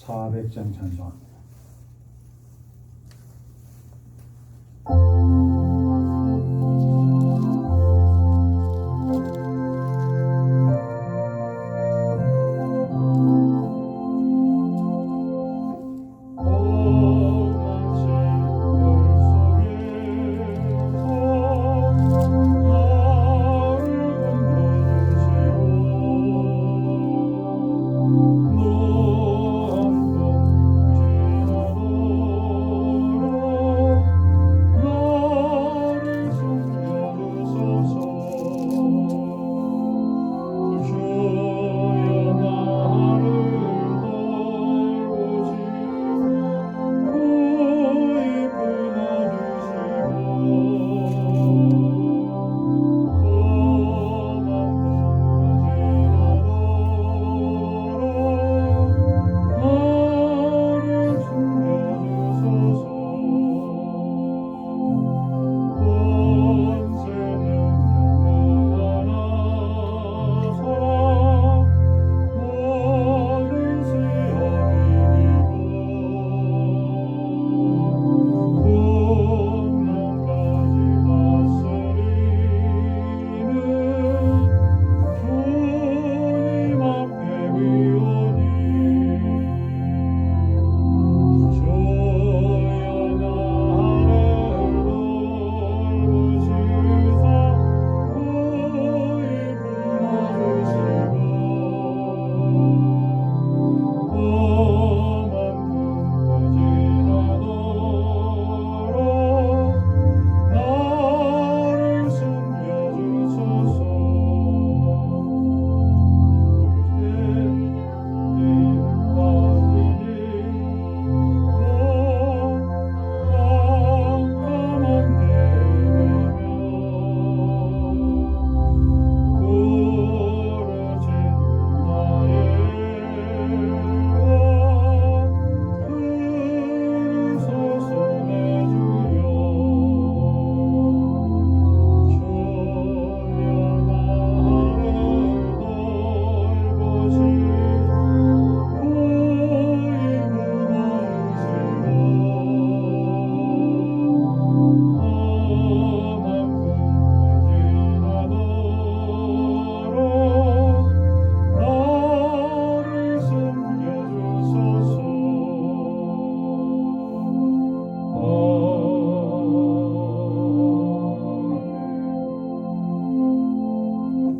400장 찬송합니다.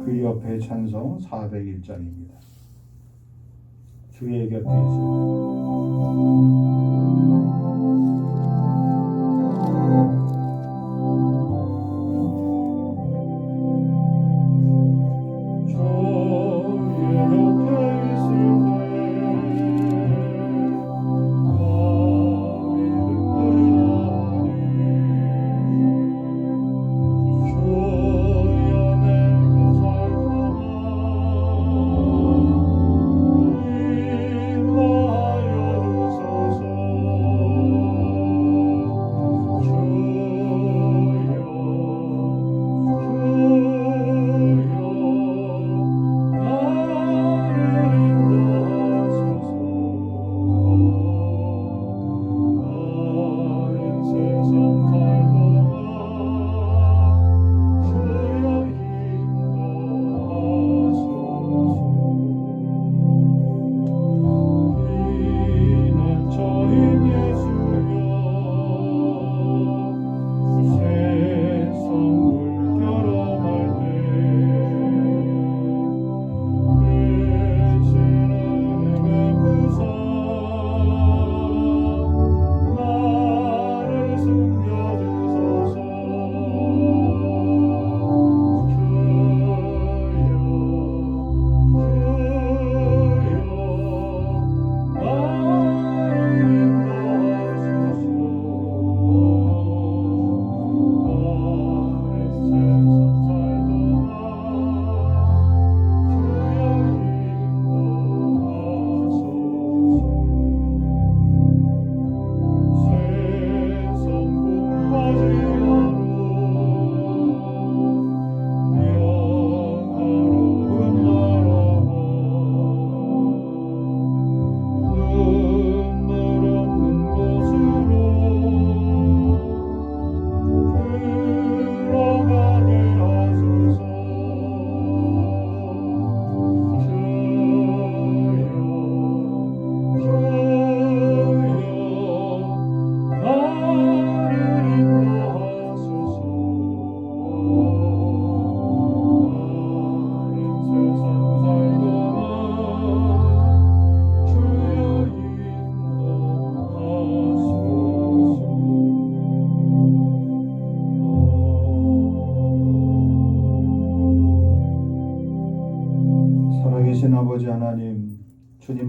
그 옆에 찬송 401장입니다. 주의 곁에 있을 주여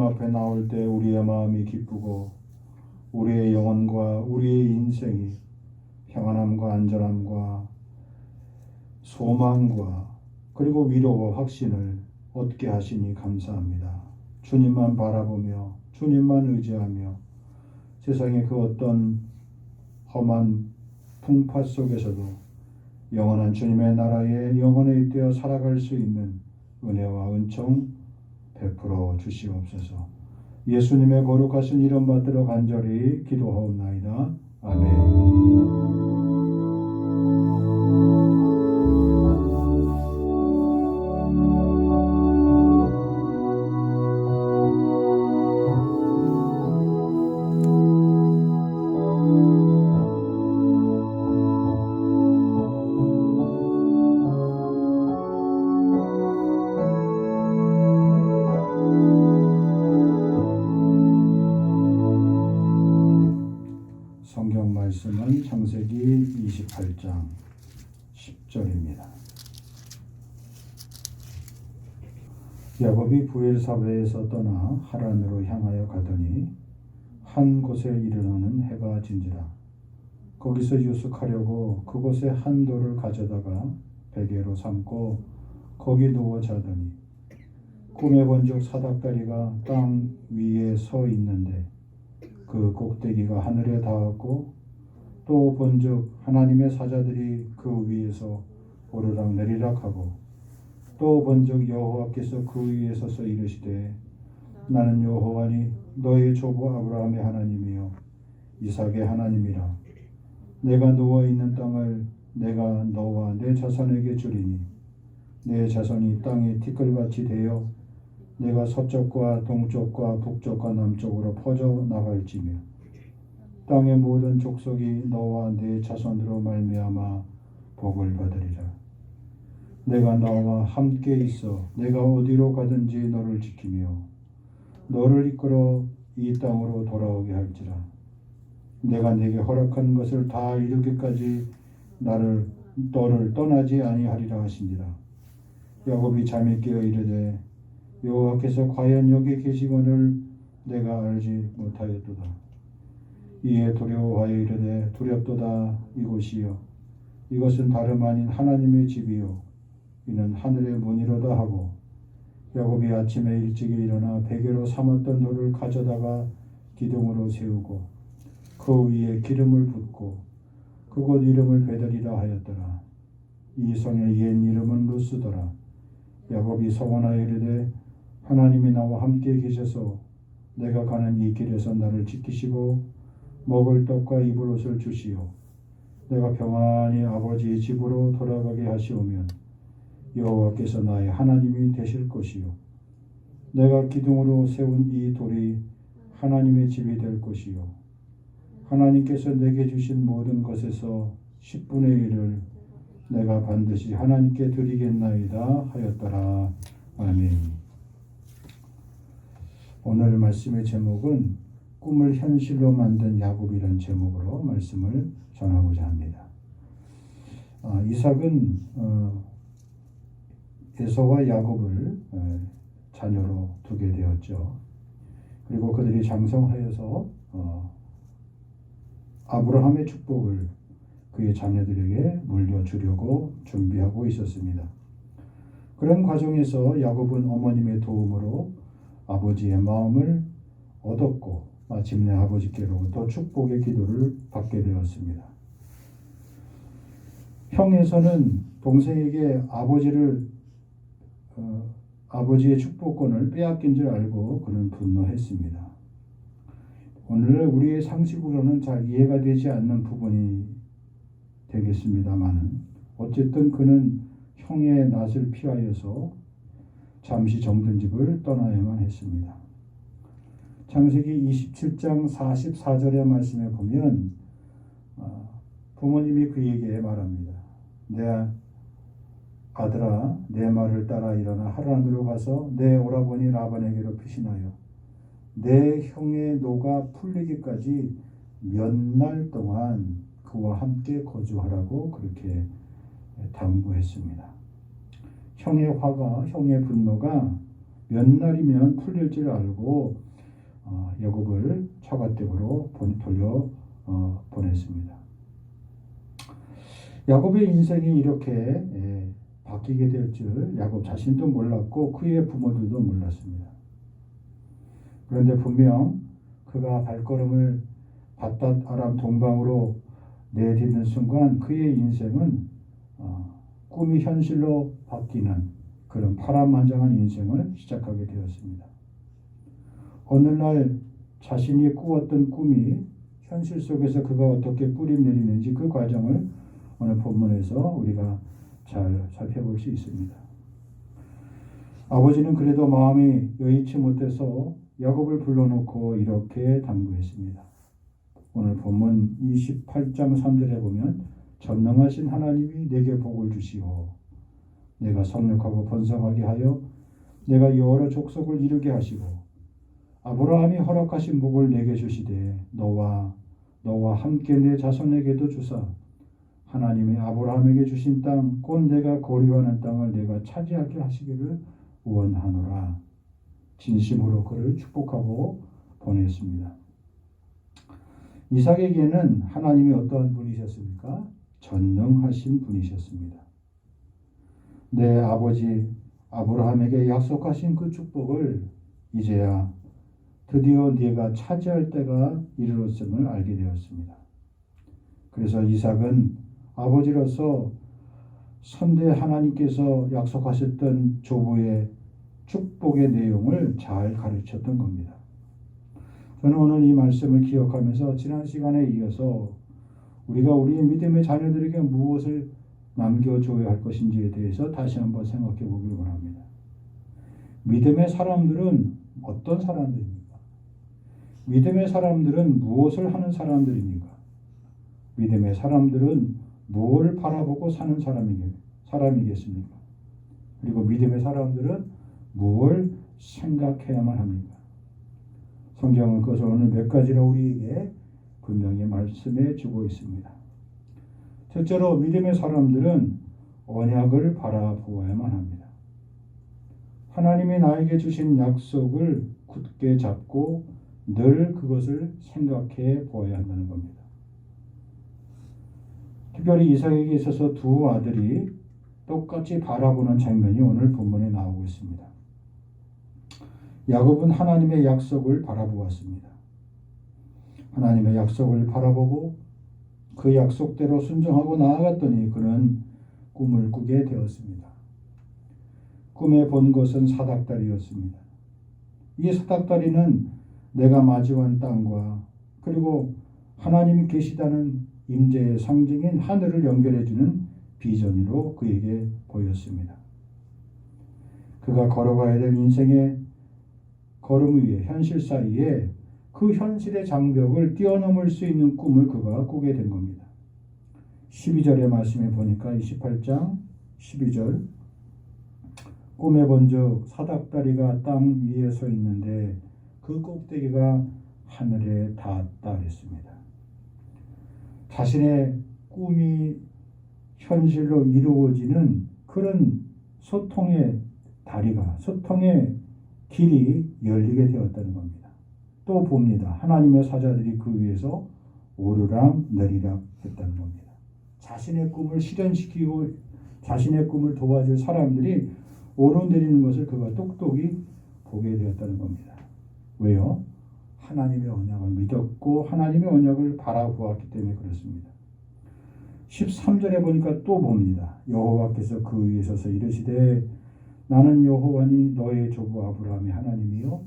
앞에 나올 때 우리의 마음이 기쁘고 우리의 영혼과 우리의 인생이 평안함과 안전함과 소망과 그리고 위로와 확신을 얻게 하시니 감사합니다. 주님만 바라보며 주님만 의지하며 세상의 그 어떤 험한 풍파 속에서도 영원한 주님의 나라에 영원에 잇대어 살아갈 수 있는 은혜와 은총 베풀어 주시옵소서. 예수님의 거룩하신 이름 받들어 간절히 기도하옵나이다. 아멘. 성경 말씀은 창세기 28장 10절입니다. 야곱이 부엘사베에서 떠나 하란으로 향하여 가더니 한 곳에 이르러는 해가 진지라. 거기서 유숙하려고 그곳에 한 돌을 가져다가 베개로 삼고 거기 누워 자더니 꿈에 본즉 사닥다리가 땅 위에 서 있는데 그 꼭대기가 하늘에 닿았고 또 본즉 하나님의 사자들이 그 위에서 오르락 내리락 하고 또 본즉 여호와께서 그 위에 서서 이르시되 나는 여호와니 너의 조부 아브라함의 하나님이요 이삭의 하나님이라. 내가 누워 있는 땅을 내가 너와 내 자손에게 주리니 내 자손이 땅의 티끌같이 되어 내가 서쪽과 동쪽과 북쪽과 남쪽으로 퍼져 나갈지며 땅의 모든 족속이 너와 내 자손으로 말미암아 복을 받으리라. 내가 너와 함께 있어 내가 어디로 가든지 너를 지키며 너를 이끌어 이 땅으로 돌아오게 할지라. 내가 네게 허락한 것을 다 이루기까지 너를 떠나지 아니하리라 하시니라. 야곱이 잠이 깨어 이르되 여호와께서 과연 여기 계시거늘 내가 알지 못하였도다. 이에 두려워하여 이르되 두렵도다. 이곳이요 이것은 다름 아닌 하나님의 집이요 이는 하늘의 문이로다 하고 야곱이 아침에 일찍 일어나 베개로 삼았던 돌을 가져다가 기둥으로 세우고 그 위에 기름을 붓고 그곳 이름을 베델이라 하였더라. 이 성의 옛 이름은 루스더라. 야곱이 서원하여 이르되 하나님이 나와 함께 계셔서 내가 가는 이 길에서 나를 지키시고 먹을 떡과 입을 옷을 주시오. 내가 평안히 아버지의 집으로 돌아가게 하시오면 여호와께서 나의 하나님이 되실 것이요 내가 기둥으로 세운 이 돌이 하나님의 집이 될 것이요 하나님께서 내게 주신 모든 것에서 10분의 1을 내가 반드시 하나님께 드리겠나이다 하였더라. 아멘. 오늘 말씀의 제목은 꿈을 현실로 만든 야곱이라는 제목으로 말씀을 전하고자 합니다. 이삭은 에서와 야곱을 자녀로 두게 되었죠. 그리고 그들이 장성하여서 아브라함의 축복을 그의 자녀들에게 물려주려고 준비하고 있었습니다. 그런 과정에서 야곱은 어머님의 도움으로 아버지의 마음을 얻었고 마침내 아버지께로부터 축복의 기도를 받게 되었습니다. 형에서는 동생에게 아버지의 축복권을 빼앗긴 줄 알고 그는 분노했습니다. 오늘 우리의 상식으로는 잘 이해가 되지 않는 부분이 되겠습니다만 어쨌든 그는 형의 낯을 피하여서 잠시 정든 집을 떠나야만 했습니다. 창세기 27장 44절의 말씀에 보면 부모님이 그에게 말합니다. 내 아들아 내 말을 따라 일어나 하란으로 가서 내 오라버니 라반에게로 피신하여 내 형의 노가 풀리기까지 몇 날 동안 그와 함께 거주하라고 그렇게 당부했습니다. 형의 화가 형의 분노가 몇 날이면 풀릴 줄 알고 야곱을 처갓댁으로 돌려 보냈습니다. 야곱의 인생이 이렇게 바뀌게 될 줄 야곱 자신도 몰랐고 그의 부모들도 몰랐습니다. 그런데 분명 그가 발걸음을 밧닷 아람 동방으로 내딛는 순간 그의 인생은 꿈이 현실로 바뀌는 그런 파란만장한 인생을 시작하게 되었습니다. 어느 날 자신이 꾸었던 꿈이 현실 속에서 그가 어떻게 뿌리 내리는지 그 과정을 오늘 본문에서 우리가 잘 살펴볼 수 있습니다. 아버지는 그래도 마음이 여의치 못해서 야곱을 불러놓고 이렇게 당부했습니다. 오늘 본문 28장 3절에 보면 전능하신 하나님이 내게 복을 주시오. 내가 성육하고 번성하게 하여 내가 여러 족속을 이루게 하시고 아브라함이 허락하신 복을 내게 주시되 너와 함께 내 자손에게도 주사 하나님이 아브라함에게 주신 땅 곧 내가 거류하는 땅을 내가 차지하게 하시기를 원하노라. 진심으로 그를 축복하고 보냈습니다. 이삭에게는 하나님이 어떠한 분이셨습니까? 전능하신 분이셨습니다. 내 아버지 아브라함에게 약속하신 그 축복을 이제야 드디어 네가 차지할 때가 이르렀음을 알게 되었습니다. 그래서 이삭은 아버지로서 선대 하나님께서 약속하셨던 조부의 축복의 내용을 잘 가르쳤던 겁니다. 저는 오늘 이 말씀을 기억하면서 지난 시간에 이어서 우리가 우리의 믿음의 자녀들에게 무엇을 남겨줘야 할 것인지에 대해서 다시 한번 생각해 보길 원합니다. 믿음의 사람들은 어떤 사람들입니까? 믿음의 사람들은 무엇을 하는 사람들입니까? 믿음의 사람들은 무엇을 바라보고 사는 사람이겠습니까? 그리고 믿음의 사람들은 무엇을 생각해야만 합니까? 성경은 그것을 오늘 몇 가지로 우리에게 분명히 말씀해 주고 있습니다. 첫째로 믿음의 사람들은 언약을 바라보아야만 합니다. 하나님이 나에게 주신 약속을 굳게 잡고 늘 그것을 생각해 보아야 한다는 겁니다. 특별히 이삭에게 있어서 두 아들이 똑같이 바라보는 장면이 오늘 본문에 나오고 있습니다. 야곱은 하나님의 약속을 바라보았습니다. 하나님의 약속을 바라보고 그 약속대로 순종하고 나아갔더니 그는 꿈을 꾸게 되었습니다. 꿈에 본 것은 사닥다리였습니다. 이 사닥다리는 내가 마주한 땅과 그리고 하나님이 계시다는 임재의 상징인 하늘을 연결해주는 비전으로 그에게 보였습니다. 그가 걸어가야 될 인생의 걸음 위에 현실 사이에 그 현실의 장벽을 뛰어넘을 수 있는 꿈을 그가 꾸게 된 겁니다. 12절의 말씀에 보니까 28장 12절 꿈에 본즉 사닥다리가 땅 위에 서 있는데 그 꼭대기가 하늘에 닿았다 그랬습니다. 자신의 꿈이 현실로 이루어지는 그런 소통의 다리가 소통의 길이 열리게 되었다는 겁니다. 또 봅니다. 하나님의 사자들이 그 위에서 오르락 내리락 했다는 겁니다. 자신의 꿈을 실현시키고 자신의 꿈을 도와줄 사람들이 오르내리는 것을 그가 똑똑히 보게 되었다는 겁니다. 왜요? 하나님의 언약을 믿었고 하나님의 언약을 바라보았기 때문에 그렇습니다. 13절에 보니까 또 봅니다. 여호와께서 그 위에 서서 이르시되 나는 여호와니 너의 조부 아브라함의 하나님이요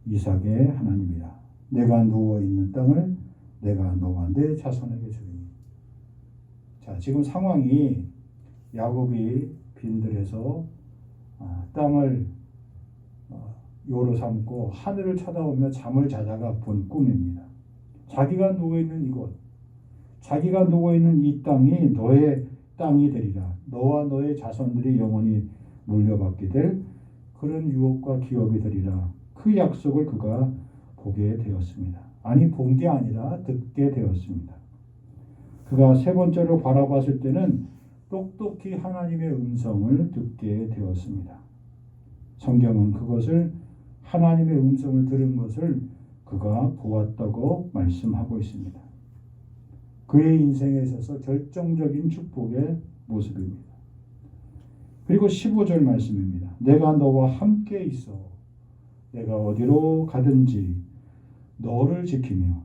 이삭의 하나님이라. 내가 누워있는 땅을 내가 너와 내 자손에게 주리니. 자, 지금 상황이 야곱이 빈들에서 땅을 요로 삼고 하늘을 쳐다보며 잠을 자다가 본 꿈입니다. 자기가 누워있는 이곳, 자기가 누워있는 이 땅이 너의 땅이 되리라. 너와 너의 자손들이 영원히 물려받게 될 그런 유업과 기업이 되리라. 그 약속을 그가 보게 되었습니다. 아니 본 게 아니라 듣게 되었습니다. 그가 세 번째로 바라봤을 때는 똑똑히 하나님의 음성을 듣게 되었습니다. 성경은 그것을 하나님의 음성을 들은 것을 그가 보았다고 말씀하고 있습니다. 그의 인생에 있어서 결정적인 축복의 모습입니다. 그리고 15절 말씀입니다. 내가 너와 함께 있어 내가 어디로 가든지 너를 지키며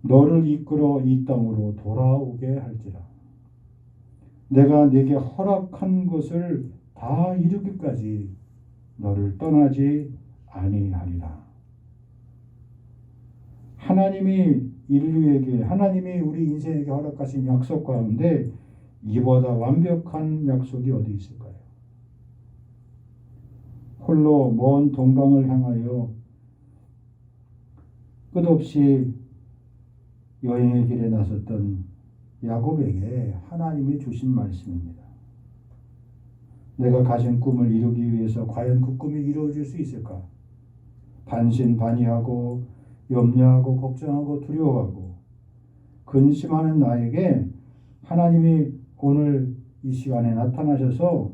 너를 이끌어 이 땅으로 돌아오게 할지라. 내가 네게 허락한 것을 다 이루기까지 너를 떠나지 아니하리라. 하나님이 인류에게, 하나님이 우리 인생에게 허락하신 약속 가운데 이보다 완벽한 약속이 어디 있을까요? 홀로 먼 동방을 향하여 끝없이 여행의 길에 나섰던 야곱에게 하나님이 주신 말씀입니다. 내가 가진 꿈을 이루기 위해서 과연 그 꿈이 이루어질 수 있을까? 반신반의하고 염려하고 걱정하고 두려워하고 근심하는 나에게 하나님이 오늘 이 시간에 나타나셔서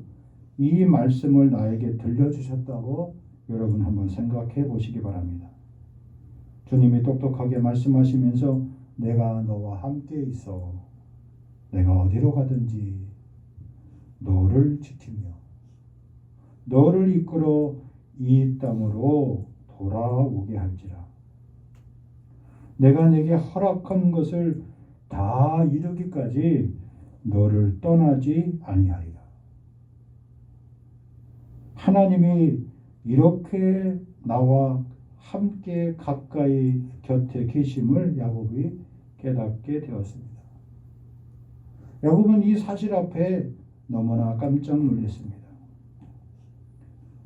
이 말씀을 나에게 들려주셨다고 여러분 한번 생각해 보시기 바랍니다. 주님이 똑똑하게 말씀하시면서 내가 너와 함께 있어 내가 어디로 가든지 너를 지키며 너를 이끌어 이 땅으로 돌아오게 할지라. 내가 네게 허락한 것을 다 이루기까지 너를 떠나지 아니하리라. 하나님이 이렇게 나와 함께 가까이 곁에 계심을 야곱이 깨닫게 되었습니다. 야곱은 이 사실 앞에 너무나 깜짝 놀랐습니다.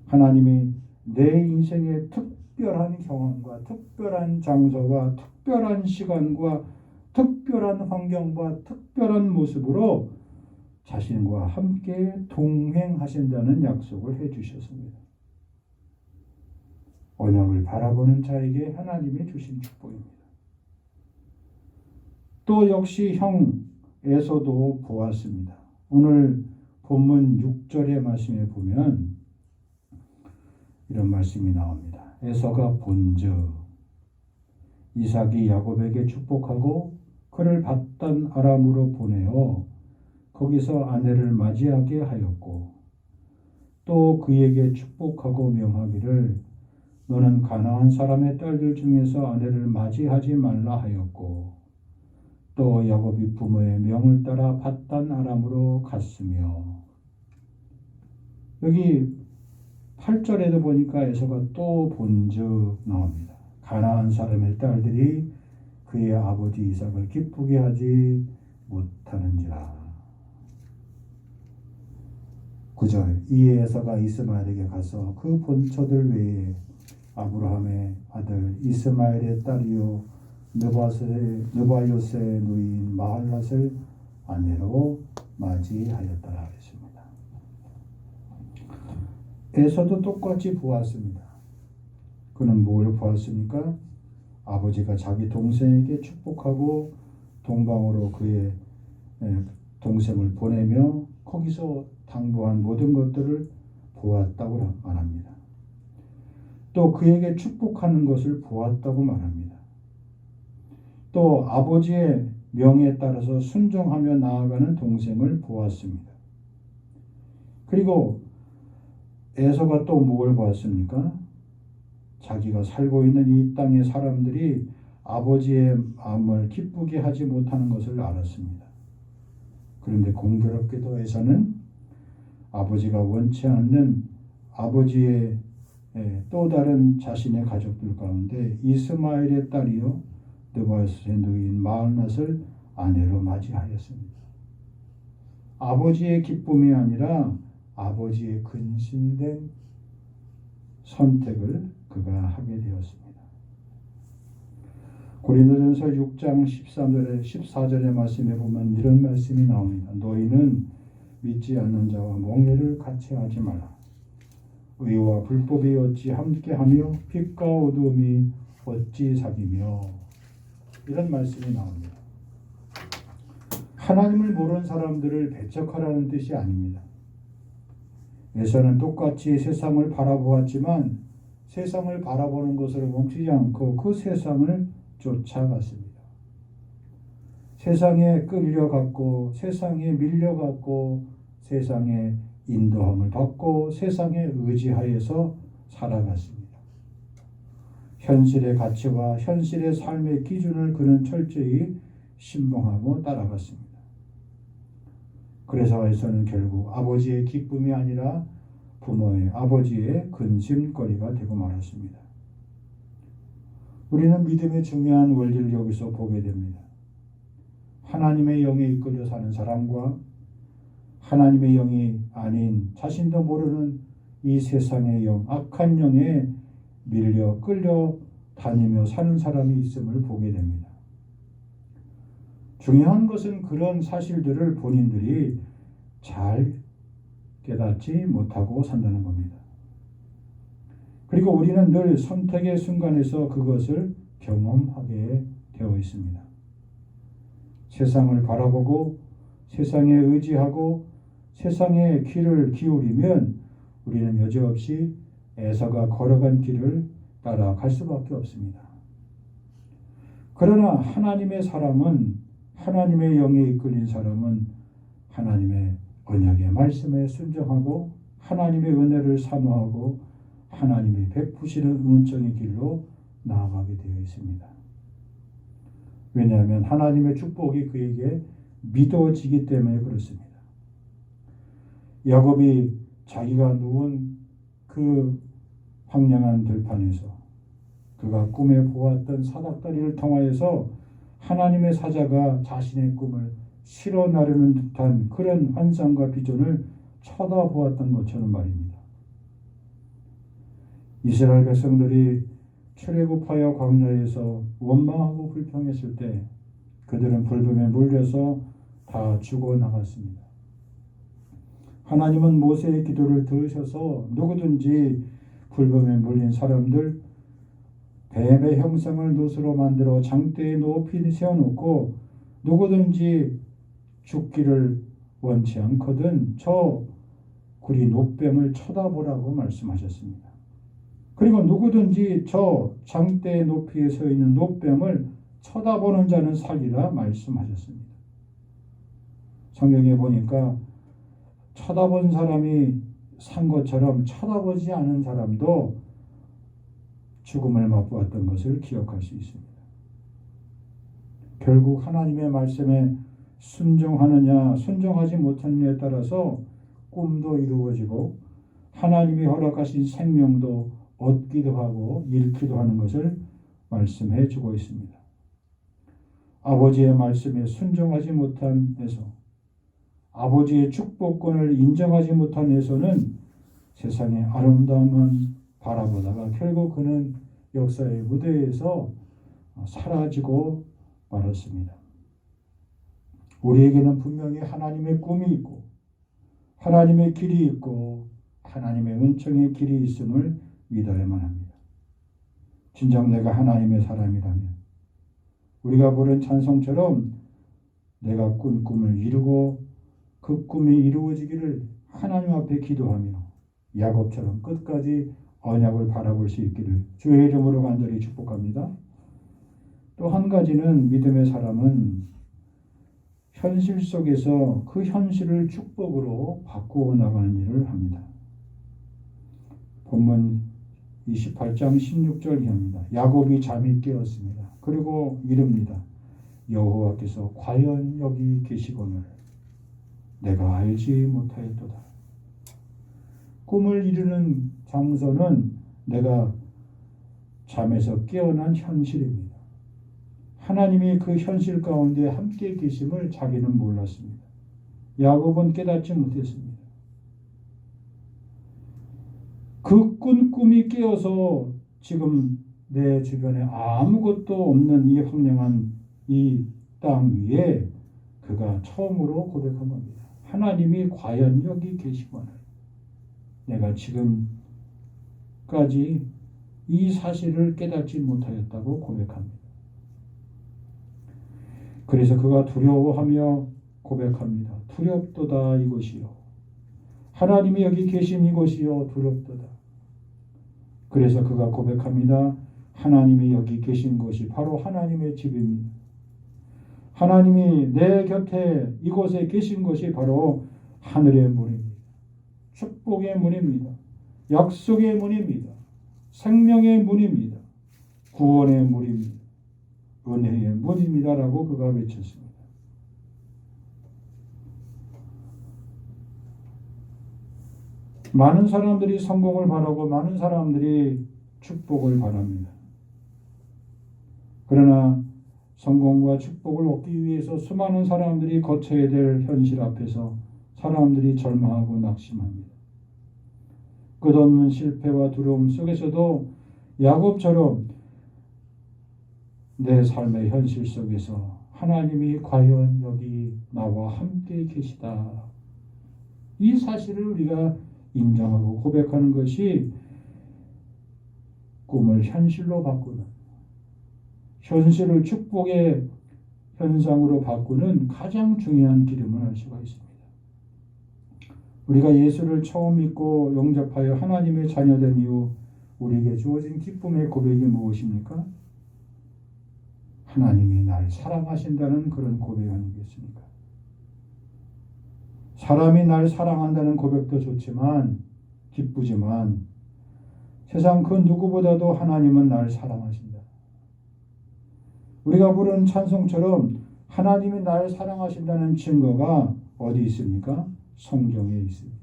하나님이 내 인생의 특별한 경험과 특별한 장소와 특별한 시간과 특별한 환경과 특별한 모습으로 자신과 함께 동행하신다는 약속을 해주셨습니다. 언약을 바라보는 자에게 하나님이 주신 축복입니다. 또 역시 형 에서도 보았습니다. 오늘 본문 6절의 말씀에 보면 이런 말씀이 나옵니다. 에서가 본즉 이삭이 야곱에게 축복하고 그를 밧단 아람으로 보내어 거기서 아내를 맞이하게 하였고 또 그에게 축복하고 명하기를 너는 가나안 사람의 딸들 중에서 아내를 맞이하지 말라 하였고 또 야곱이 부모의 명을 따라 밧단 아람으로 갔으며 여기 8절에도 보니까 에서가 또 본즉 나옵니다. 가나안 사람의 딸들이 그의 아버지 이삭을 기쁘게 하지 못하는지라. 9절 이에 에서가 이스마엘에게 가서 그 본처들 외에 아브라함의 아들 이스마엘의 딸이요 느바요스의 누이인 마할랏을 아내로 맞이하였더라 했습니다. 에서도 똑같이 보았습니다. 그는 뭘 보았습니까? 아버지가 자기 동생에게 축복하고 동방으로 그의 동생을 보내며 거기서 당부한 모든 것들을 보았다고 말합니다. 또 그에게 축복하는 것을 보았다고 말합니다. 또 아버지의 명에 따라서 순종하며 나아가는 동생을 보았습니다. 그리고 에서가 또 뭘 보았습니까? 자기가 살고 있는 이 땅의 사람들이 아버지의 마음을 기쁘게 하지 못하는 것을 알았습니다. 그런데 공교롭게도 에서는 아버지가 원치 않는 아버지의 또 다른 자신의 가족들 가운데 이스마엘의 딸이요 느바요스의 누이인 마할랏을 아내로 맞이하였습니다. 아버지의 기쁨이 아니라 아버지의 근심된 선택을 그가 하게 되었습니다. 고린도전서 6장 14절의 말씀에 보면 이런 말씀이 나옵니다. 너희는 믿지 않는 자와 몽해를 같이 하지 말라. 의와 불법이 어찌 함께하며 빛과 어두움이 어찌 사귀며 이런 말씀이 나옵니다. 하나님을 모르는 사람들을 배척하라는 뜻이 아닙니다. 에서는 똑같이 세상을 바라보았지만 세상을 바라보는 것으로 멈추지 않고 그 세상을 쫓아갔습니다. 세상에 끌려갔고 세상에 밀려갔고 세상에 인도함을 받고 세상에 의지하여서 살아갔습니다. 현실의 가치와 현실의 삶의 기준을 그는 철저히 신봉하고 따라갔습니다. 그래서 에서는 결국 아버지의 기쁨이 아니라 부모의 아버지의 근심거리가 되고 말았습니다. 우리는 믿음의 중요한 원리를 여기서 보게 됩니다. 하나님의 영에 이끌려 사는 사람과 하나님의 영이 아닌 자신도 모르는 이 세상의 영, 악한 영에 밀려 끌려 다니며 사는 사람이 있음을 보게 됩니다. 중요한 것은 그런 사실들을 본인들이 잘 깨닫지 못하고 산다는 겁니다. 그리고 우리는 늘 선택의 순간에서 그것을 경험하게 되어 있습니다. 세상을 바라보고 세상에 의지하고 세상에 귀를 기울이면 우리는 여지없이 에서가 걸어간 길을 따라갈 수밖에 없습니다. 그러나 하나님의 사람은 하나님의 영에 이끌린 사람은 하나님의 언약의 말씀에 순종하고 하나님의 은혜를 사모하고 하나님이 베푸시는 은총의 길로 나아가게 되어 있습니다. 왜냐하면 하나님의 축복이 그에게 믿어지기 때문에 그렇습니다. 야곱이 자기가 누운 그 황량한 들판에서 그가 꿈에 보았던 사닥다리를 통하여서 하나님의 사자가 자신의 꿈을 실어 나르는 듯한 그런 환상과 비전을 쳐다보았던 것처럼 말입니다. 이스라엘 백성들이 출애굽하여 광야에서 원망하고 불평했을 때 그들은 불뱀에 물려서 다 죽어나갔습니다. 하나님은 모세의 기도를 들으셔서 누구든지 불뱀에 물린 사람들 뱀의 형상을 놋으로 만들어 장대에 높이 세워놓고 누구든지 죽기를 원치 않거든 저 구리 놋뱀을 쳐다보라고 말씀하셨습니다. 그리고 누구든지 저 장대 높이에 서 있는 놋뱀을 쳐다보는 자는 살리라 말씀하셨습니다. 성경에 보니까 쳐다본 사람이 산 것처럼 쳐다보지 않은 사람도 죽음을 맛보았던 것을 기억할 수 있습니다. 결국 하나님의 말씀에 순종하느냐 순종하지 못하느냐에 따라서 꿈도 이루어지고 하나님이 허락하신 생명도 얻기도 하고 잃기도 하는 것을 말씀해 주고 있습니다. 아버지의 말씀에 순종하지 못한 에서, 아버지의 축복권을 인정하지 못한 에서는 세상의 아름다움만 바라보다가 결국 그는 역사의 무대에서 사라지고 말았습니다. 우리에게는 분명히 하나님의 꿈이 있고 하나님의 길이 있고 하나님의 은총의 길이 있음을 믿어야만 합니다. 진정 내가 하나님의 사람이라면 우리가 부른 찬송처럼 내가 꾼 꿈을 이루고 그 꿈이 이루어지기를 하나님 앞에 기도하며 야곱처럼 끝까지 언약을 바라볼 수 있기를 주의 이름으로 간절히 축복합니다. 또 한 가지는 믿음의 사람은 현실 속에서 그 현실을 축복으로 바꾸어 나가는 일을 합니다. 본문 28장 16절 이하입니다. 야곱이 잠이 깨었습니다. 그리고 이릅니다. 여호와께서 과연 여기 계시거늘 내가 알지 못하였도다. 꿈을 이루는 장소는 내가 잠에서 깨어난 현실입니다. 하나님이 그 현실 가운데 함께 계심을 자기는 몰랐습니다. 야곱은 깨닫지 못했습니다. 그 꾼 꿈이 깨어서 지금 내 주변에 아무것도 없는 이 황량한 이 땅 위에 그가 처음으로 고백한 겁니다. 하나님이 과연 여기 계시거늘 내가 지금까지 이 사실을 깨닫지 못하였다고 고백합니다. 그래서 그가 두려워하며 고백합니다. 두렵도다 이것이요. 하나님이 여기 계신 이곳이요 두렵도다. 그래서 그가 고백합니다. 하나님이 여기 계신 곳이 바로 하나님의 집입니다. 하나님이 내 곁에 이곳에 계신 것이 바로 하늘의 문입니다. 축복의 문입니다. 약속의 문입니다. 생명의 문입니다. 구원의 문입니다. 은혜의 문입니다라고 그가 외쳤습니다. 많은 사람들이 성공을 바라고 많은 사람들이 축복을 바랍니다. 그러나 성공과 축복을 얻기 위해서 수많은 사람들이 거쳐야 될 현실 앞에서 사람들이 절망하고 낙심합니다. 끝없는 실패와 두려움 속에서도 야곱처럼 내 삶의 현실 속에서 하나님이 과연 여기 나와 함께 계시다. 이 사실을 우리가 인정하고 고백하는 것이 꿈을 현실로 바꾸는, 현실을 축복의 현상으로 바꾸는 가장 중요한 기름을 알 수가 있습니다. 우리가 예수를 처음 믿고 영접하여 하나님의 자녀된 이후 우리에게 주어진 기쁨의 고백이 무엇입니까? 하나님이 날 사랑하신다는 그런 고백 아니겠습니까? 사람이 날 사랑한다는 고백도 좋지만 기쁘지만 세상 그 누구보다도 하나님은 날 사랑하신다. 우리가 부르는 찬송처럼 하나님이 날 사랑하신다는 증거가 어디 있습니까? 성경에 있습니다.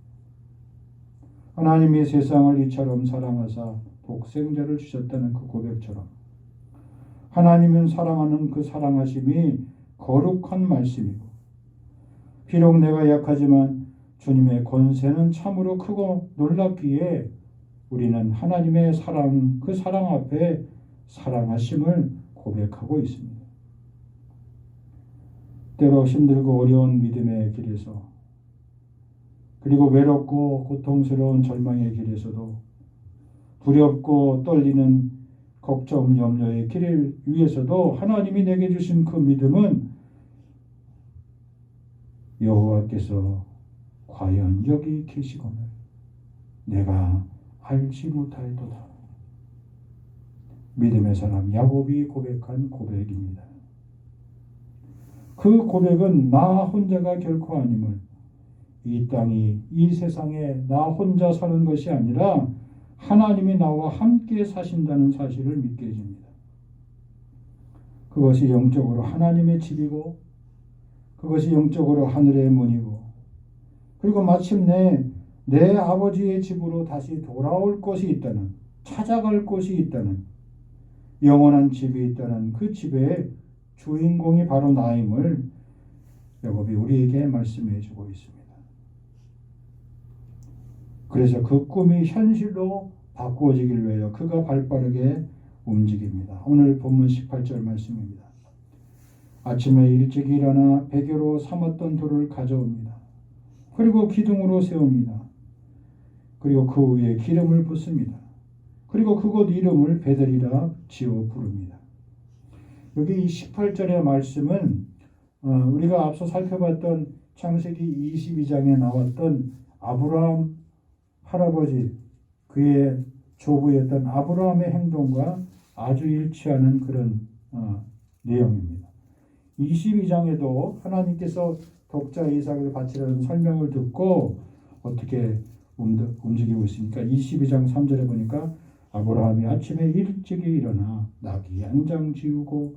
하나님이 세상을 이처럼 사랑하사 독생자를 주셨다는 그 고백처럼 하나님은 사랑하는 그 사랑하심이 거룩한 말씀이고 비록 내가 약하지만 주님의 권세는 참으로 크고 놀랍기에 우리는 하나님의 사랑, 그 사랑 앞에 사랑하심을 고백하고 있습니다. 때로 힘들고 어려운 믿음의 길에서 그리고 외롭고 고통스러운 절망의 길에서도 두렵고 떨리는 걱정, 염려의 길 위에서도 하나님이 내게 주신 그 믿음은 여호와께서 과연 여기 계시거늘 내가 알지 못하였도다. 믿음의 사람 야곱이 고백한 고백입니다. 그 고백은 나 혼자가 결코 아님을, 이 땅이 이 세상에 나 혼자 사는 것이 아니라 하나님이 나와 함께 사신다는 사실을 믿게 해줍니다. 그것이 영적으로 하나님의 집이고 그것이 영적으로 하늘의 문이고 그리고 마침내 내 아버지의 집으로 다시 돌아올 곳이 있다는, 찾아갈 곳이 있다는, 영원한 집이 있다는 그 집의 주인공이 바로 나임을 야곱이 우리에게 말씀해 주고 있습니다. 그래서 그 꿈이 현실로 바꾸어지길 위하여 그가 발빠르게 움직입니다. 오늘 본문 18절 말씀입니다. 아침에 일찍 일어나 베개로 삼았던 돌을 가져옵니다. 그리고 기둥으로 세웁니다. 그리고 그 위에 기름을 붓습니다. 그리고 그곳 이름을 베델이라 지어 부릅니다. 여기 이 18절의 말씀은 우리가 앞서 살펴봤던 창세기 22장에 나왔던 아브라함 할아버지, 그의 조부였던 아브라함의 행동과 아주 일치하는 그런 내용입니다. 22장에도 하나님께서 독자 이삭을 바치라는 설명을 듣고 어떻게 움직이고 있습니까? 22장 3절에 보니까 아브라함이 아침에 일찍이 일어나 나귀 한 장 지우고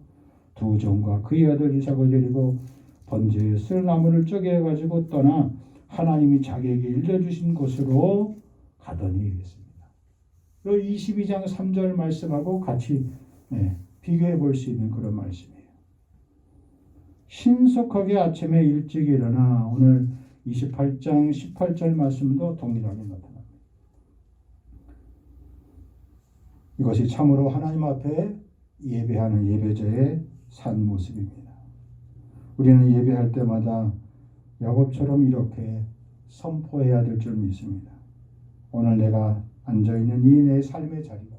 두 종과 그의 아들 이삭을 데리고 번제에 쓸 나무를 쪼개가지고 떠나 하나님이 자기에게 일러주신 곳으로 가더니 이랬습니다. 22장 3절 말씀하고 같이 비교해 볼 수 있는 그런 말씀이에요. 신속하게 아침에 일찍 일어나 오늘 28장 18절 말씀도 동일하게 나타납니다. 이것이 참으로 하나님 앞에 예배하는 예배자의 산 모습입니다. 우리는 예배할 때마다 야곱처럼 이렇게 선포해야 될 줄 믿습니다. 오늘 내가 앉아있는 이 내 삶의 자리가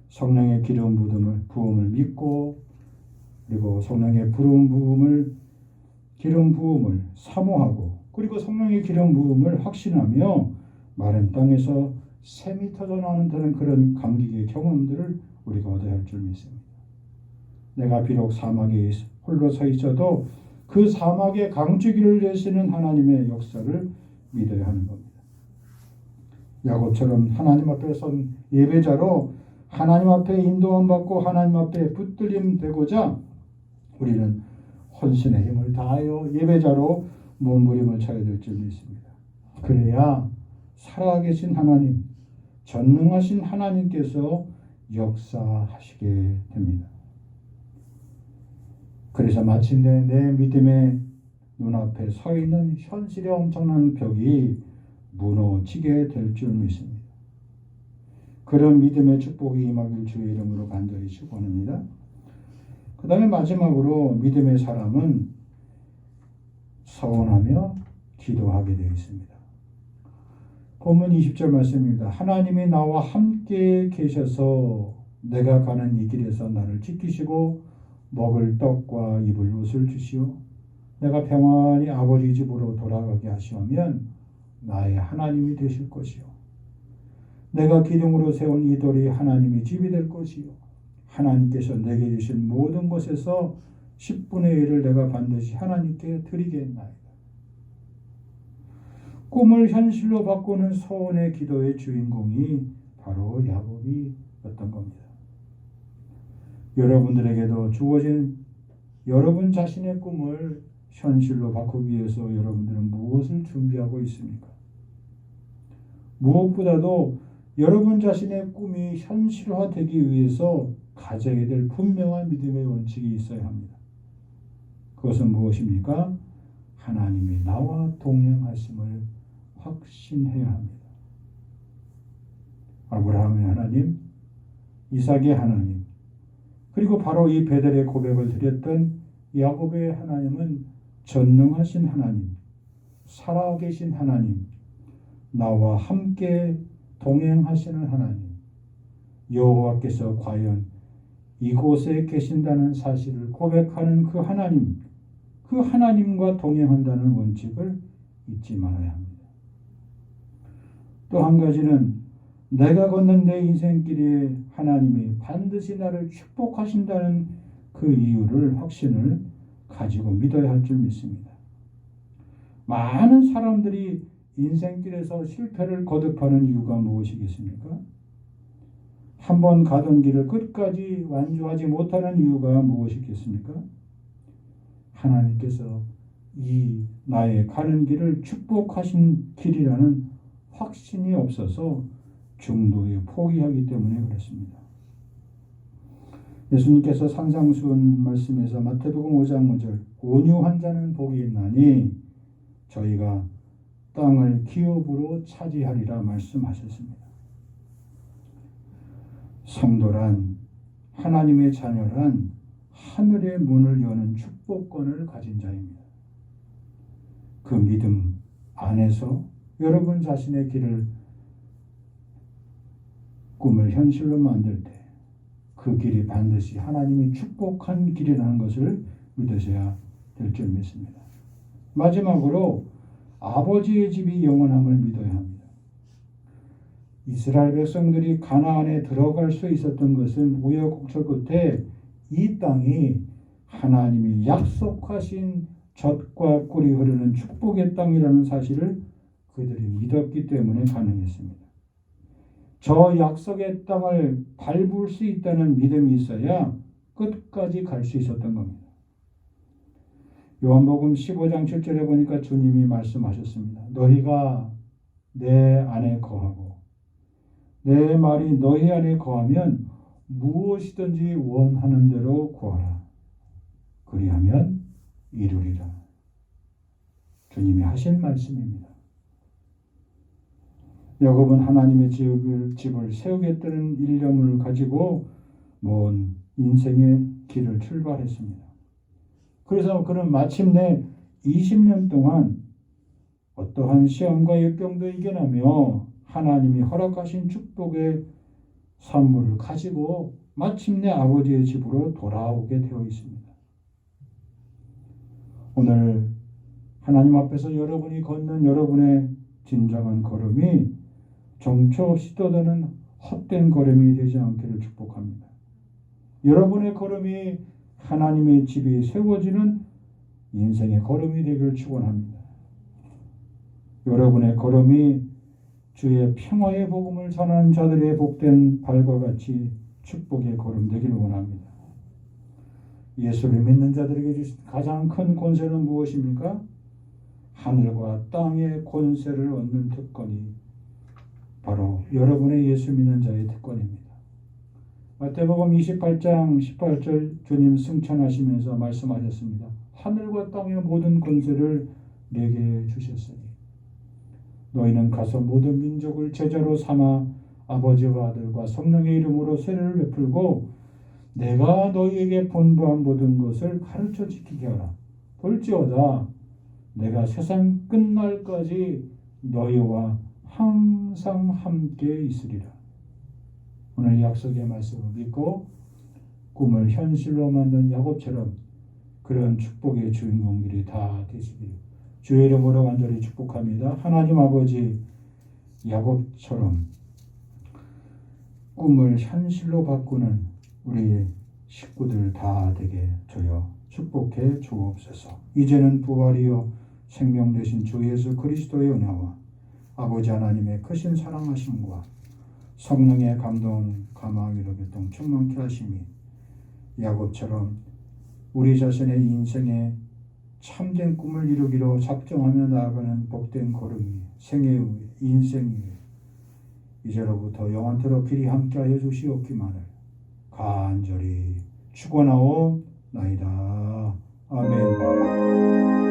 성령의 기름 부음을 믿고 그리고 성령의 기름 부음을 사모하고 그리고 성령의 기름 부음을 확신하며 마른 땅에서 샘이 터져나오는 그런 감격의 경험들을 우리가 얻어야 할 줄 믿습니다. 내가 비록 사막에 홀로 서 있어도 그 사막의 강주기를 내시는 하나님의 역사를 믿어야 하는 겁니다. 야곱처럼 하나님 앞에 선 예배자로 하나님 앞에 인도함 받고 하나님 앞에 붙들림 되고자 우리는 혼신의 힘을 다하여 예배자로 몸부림을 쳐야 될 줄 믿습니다. 그래야 살아계신 하나님, 전능하신 하나님께서 역사하시게 됩니다. 그래서 마침내 내 믿음의 눈앞에 서 있는 현실의 엄청난 벽이 무너지게 될 줄 믿습니다. 그런 믿음의 축복이 임하길 주의 이름으로 간절히 축원합니다. 그 다음에 마지막으로 믿음의 사람은 서원하며 기도하게 되어 있습니다. 본문 20절 말씀입니다. 하나님이 나와 함께 계셔서 내가 가는 이 길에서 나를 지키시고 먹을 떡과 입을 옷을 주시오. 내가 평안히 아버지 집으로 돌아가게 하시오면 나의 하나님이 되실 것이요. 내가 기둥으로 세운 이 돌이 하나님의 집이 될 것이요. 하나님께서 내게 주신 모든 것에서 10분의 1을 내가 반드시 하나님께 드리겠나이다. 꿈을 현실로 바꾸는 소원의 기도의 주인공이 바로 야곱이었던 겁니다. 여러분들에게도 주어진 여러분 자신의 꿈을 현실로 바꾸기 위해서 여러분들은 무엇을 준비하고 있습니까? 무엇보다도 여러분 자신의 꿈이 현실화되기 위해서 가져야 될 분명한 믿음의 원칙이 있어야 합니다. 그것은 무엇입니까? 하나님이 나와 동행하심을 확신해야 합니다. 아브라함의 하나님, 이삭의 하나님, 그리고 바로 이 베델의 고백을 드렸던 야곱의 하나님은 전능하신 하나님, 살아계신 하나님, 나와 함께 동행하시는 하나님, 여호와께서 과연 이곳에 계신다는 사실을 고백하는 그 하나님, 그 하나님과 동행한다는 원칙을 잊지 말아야 합니다. 또 한 가지는 내가 걷는 내 인생길에 하나님이 반드시 나를 축복하신다는 그 이유를 확신을 가지고 믿어야 할 줄 믿습니다. 많은 사람들이 인생길에서 실패를 거듭하는 이유가 무엇이겠습니까? 한번 가던 길을 끝까지 완주하지 못하는 이유가 무엇이겠습니까? 하나님께서 이 나의 가는 길을 축복하신 길이라는 확신이 없어서 중도에 포기하기 때문에 그렇습니다. 예수님께서 산상수훈 말씀에서 마태복음 5장 5절 온유한 자는 복이 있나니 저희가 땅을 기업으로 차지하리라 말씀하셨습니다. 성도란 하나님의 자녀란 하늘의 문을 여는 축복권을 가진 자입니다. 그 믿음 안에서 여러분 자신의 꿈을 현실로 만들 때 그 길이 반드시 하나님이 축복한 길이라는 것을 믿으셔야 될 줄 믿습니다. 마지막으로 아버지의 집이 영원함을 믿어야 합니다. 이스라엘 백성들이 가나안에 들어갈 수 있었던 것은 우여곡절 끝에 이 땅이 하나님이 약속하신 젖과 꿀이 흐르는 축복의 땅이라는 사실을 그들이 믿었기 때문에 가능했습니다. 저 약속의 땅을 밟을 수 있다는 믿음이 있어야 끝까지 갈 수 있었던 겁니다. 요한복음 15장 7절에 보니까 주님이 말씀하셨습니다. 너희가 내 안에 거하고 내 말이 너희 안에 거하면 무엇이든지 원하는 대로 구하라. 그리하면 이루리라. 주님이 하신 말씀입니다. 야곱은 하나님의 집을 세우겠다는 일념을 가지고 먼 인생의 길을 출발했습니다. 그래서 그는 마침내 20년 동안 어떠한 시험과 역경도 이겨내며 하나님이 허락하신 축복의 선물을 가지고 마침내 아버지의 집으로 돌아오게 되어 있습니다. 오늘 하나님 앞에서 여러분이 걷는 여러분의 진정한 걸음이 정처 없이 떠드는 헛된 걸음이 되지 않기를 축복합니다. 여러분의 걸음이 하나님의 집이 세워지는 인생의 걸음이 되기를 축원합니다. 여러분의 걸음이 주의 평화의 복음을 전하는 자들의 복된 발과 같이 축복의 걸음 되기를 원합니다. 예수를 믿는 자들에게 주신 가장 큰 권세는 무엇입니까? 하늘과 땅의 권세를 얻는 특권이 바로 여러분의 예수 믿는 자의 특권입니다. 마태복음 28장 18절 주님 승천하시면서 말씀하셨습니다. 하늘과 땅의 모든 권세를 내게 주셨으니 너희는 가서 모든 민족을 제자로 삼아 아버지와 아들과 성령의 이름으로 세례를 베풀고 내가 너희에게 분부한 모든 것을 가르쳐 지키게 하라. 볼지어다 내가 세상 끝날까지 너희와 항상 함께 있으리라. 오늘 약속의 말씀을 믿고 꿈을 현실로 만든 야곱처럼 그런 축복의 주인공들이 다 되시길 주의 이름으로 간절히 축복합니다. 하나님 아버지, 야곱처럼 꿈을 현실로 바꾸는 우리 식구들 다 되게 저여 축복해 주옵소서. 이제는 부활이요 생명 되신 주 예수 그리스도의 은혜와 아버지 하나님의 크신 사랑하심과 성령의 감동, 감화기로 교통 충만케 하심이 야곱처럼 우리 자신의 인생에 참된 꿈을 이루기로 작정하며 나아가는 복된 걸음이 생애 후에 인생 후에 이제로부터 영원토록 길이 함께하여 주시옵기만을 간절히 축원하옵나이다. 아멘.